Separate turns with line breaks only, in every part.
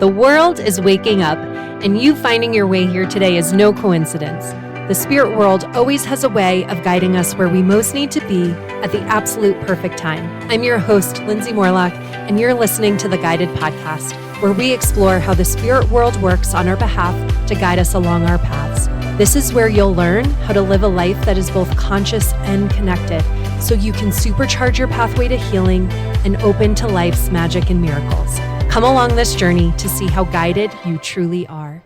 The world is waking up, and you finding your way here today is no coincidence. The spirit world always has a way of guiding us where we most need to be at the absolute perfect time. I'm your host, Lindsay Morlock, and you're listening to the Guided Podcast, where we explore how the spirit world works on our behalf to guide us along our paths. This is where you'll learn how to live a life that is both conscious and connected, so you can supercharge your pathway to healing and open to life's magic and miracles. Come along this journey to see how guided you truly are.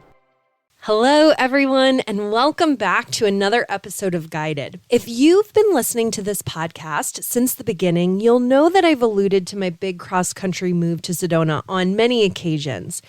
Hello, everyone, and welcome back to another episode of Guided. If you've been listening to this podcast since the beginning, you'll know that I've alluded to my big cross-country move to Sedona on many occasions.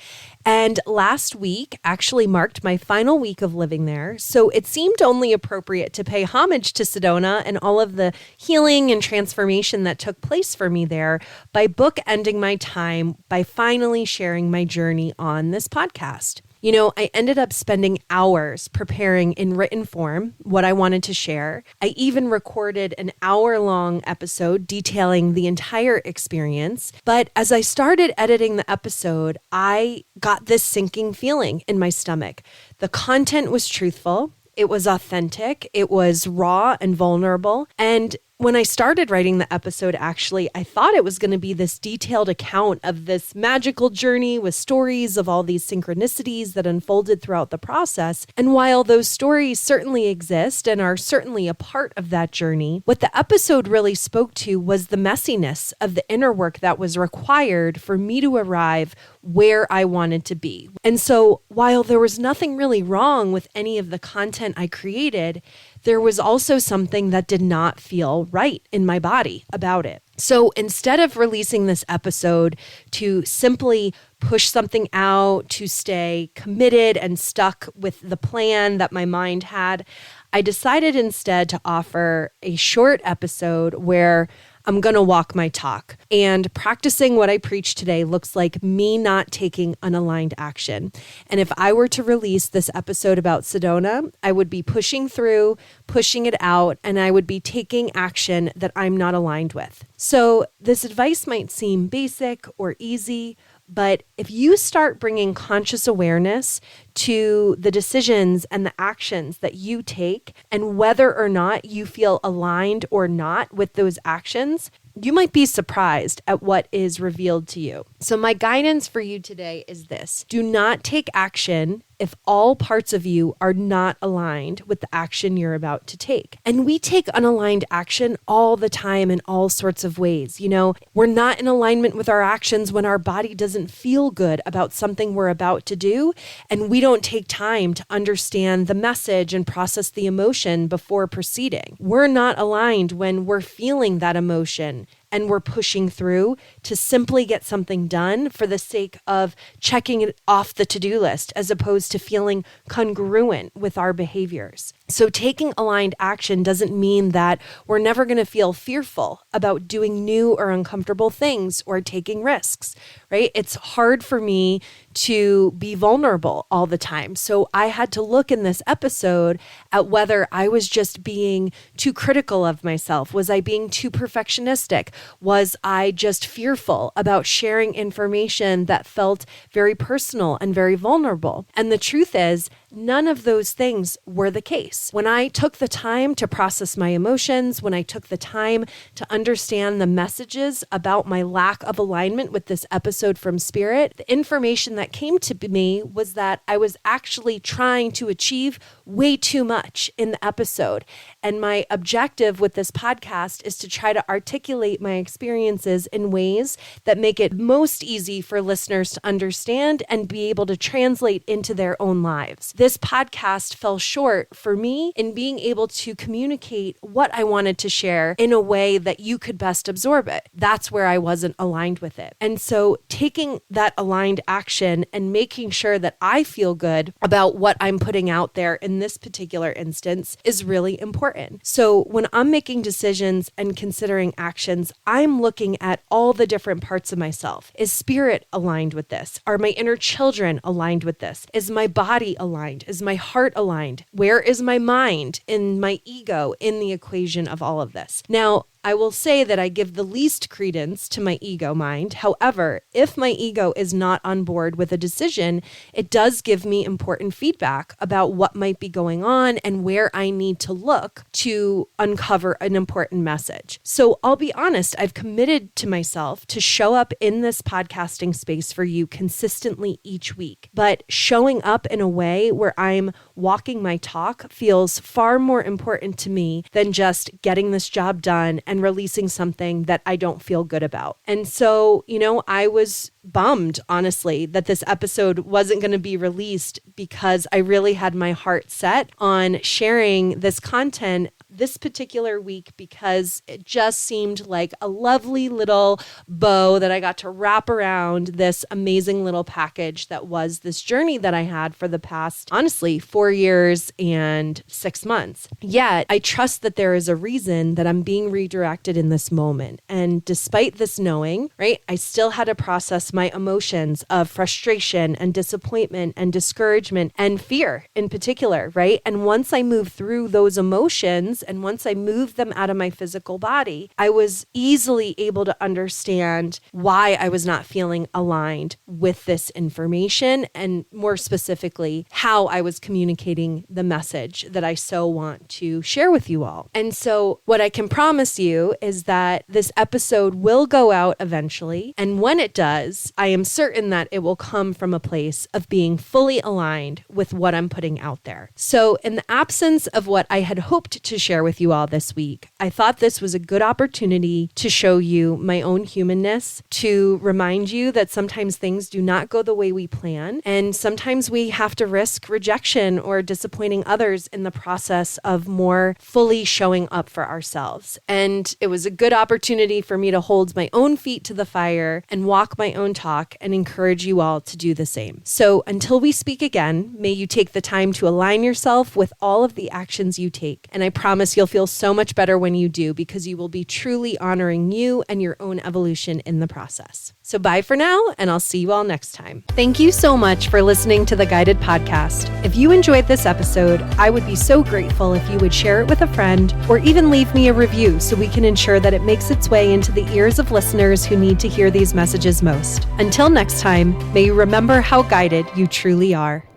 And last week actually marked my final week of living there, so it seemed only appropriate to pay homage to Sedona and all of the healing and transformation that took place for me there by bookending my time by finally sharing my journey on this podcast. You know, I ended up spending hours preparing in written form what I wanted to share. I even recorded an hour-long episode detailing the entire experience. But as I started editing the episode, I got this sinking feeling in my stomach. The content was truthful. It was authentic. It was raw and vulnerable. And when I started writing the episode, actually, I thought it was going to be this detailed account of this magical journey with stories of all these synchronicities that unfolded throughout the process. And while those stories certainly exist and are certainly a part of that journey, what the episode really spoke to was the messiness of the inner work that was required for me to arrive where I wanted to be. And so while there was nothing really wrong with any of the content I created, there was also something that did not feel right in my body about it. So instead of releasing this episode to simply push something out, to stay committed and stuck with the plan that my mind had, I decided instead to offer a short episode where I'm going to walk my talk. And practicing what I preach today looks like me not taking unaligned action. And if I were to release this episode about Sedona, I would be pushing through, pushing it out, and I would be taking action that I'm not aligned with. So this advice might seem basic or easy, but if you start bringing conscious awareness to the decisions and the actions that you take, and whether or not you feel aligned or not with those actions, you might be surprised at what is revealed to you. So my guidance for you today is this: do not take action if all parts of you are not aligned with the action you're about to take. And we take unaligned action all the time in all sorts of ways. You know, we're not in alignment with our actions when our body doesn't feel good about something we're about to do, and we don't take time to understand the message and process the emotion before proceeding. We're not aligned when we're feeling that emotion and we're pushing through to simply get something done for the sake of checking it off the to-do list, as opposed to feeling congruent with our behaviors. So taking aligned action doesn't mean that we're never going to feel fearful about doing new or uncomfortable things or taking risks, right? It's hard for me to be vulnerable all the time. So I had to look in this episode at whether I was just being too critical of myself. Was I being too perfectionistic? Was I just fearful about sharing information that felt very personal and very vulnerable? And the truth is, none of those things were the case. When I took the time to process my emotions, when I took the time to understand the messages about my lack of alignment with this episode from Spirit, the information that came to me was that I was actually trying to achieve way too much in the episode. And my objective with this podcast is to try to articulate my experiences in ways that make it most easy for listeners to understand and be able to translate into their own lives. This podcast fell short for me in being able to communicate what I wanted to share in a way that you could best absorb it. That's where I wasn't aligned with it. And so taking that aligned action and making sure that I feel good about what I'm putting out there in this particular instance is really important. So when I'm making decisions and considering actions, I'm looking at all the different parts of myself. Is spirit aligned with this? Are my inner children aligned with this? Is my body aligned? Is my heart aligned? Where is my mind and my ego in the equation of all of this? Now, I will say that I give the least credence to my ego mind. However, if my ego is not on board with a decision, it does give me important feedback about what might be going on and where I need to look to uncover an important message. So I'll be honest, I've committed to myself to show up in this podcasting space for you consistently each week. But showing up in a way where I'm walking my talk feels far more important to me than just getting this job done and releasing something that I don't feel good about. And so, I was bummed, honestly, that this episode wasn't going to be released because I really had my heart set on sharing this content this particular week because it just seemed like a lovely little bow that I got to wrap around this amazing little package that was this journey that I had for the past, honestly, 4 years and 6 months. Yet, I trust that there is a reason that I'm being redirected in this moment. And despite this knowing, right, I still had to process my emotions of frustration and disappointment and discouragement and fear in particular, right? And once I moved through those emotions, and once I moved them out of my physical body, I was easily able to understand why I was not feeling aligned with this information, and more specifically, how I was communicating the message that I so want to share with you all. And so what I can promise you is that this episode will go out eventually. And when it does, I am certain that it will come from a place of being fully aligned with what I'm putting out there. So in the absence of what I had hoped to share with you all this week, I thought this was a good opportunity to show you my own humanness, to remind you that sometimes things do not go the way we plan, and sometimes we have to risk rejection or disappointing others in the process of more fully showing up for ourselves. And it was a good opportunity for me to hold my own feet to the fire and walk my own talk and encourage you all to do the same. So until we speak again, may you take the time to align yourself with all of the actions you take. And I promise you'll feel so much better when you do, because you will be truly honoring you and your own evolution in the process. So bye for now, and I'll see you all next time. Thank you so much for listening to the Guided Podcast. If you enjoyed this episode, I would be so grateful if you would share it with a friend or even leave me a review so we can ensure that it makes its way into the ears of listeners who need to hear these messages most. Until next time, may you remember how guided you truly are.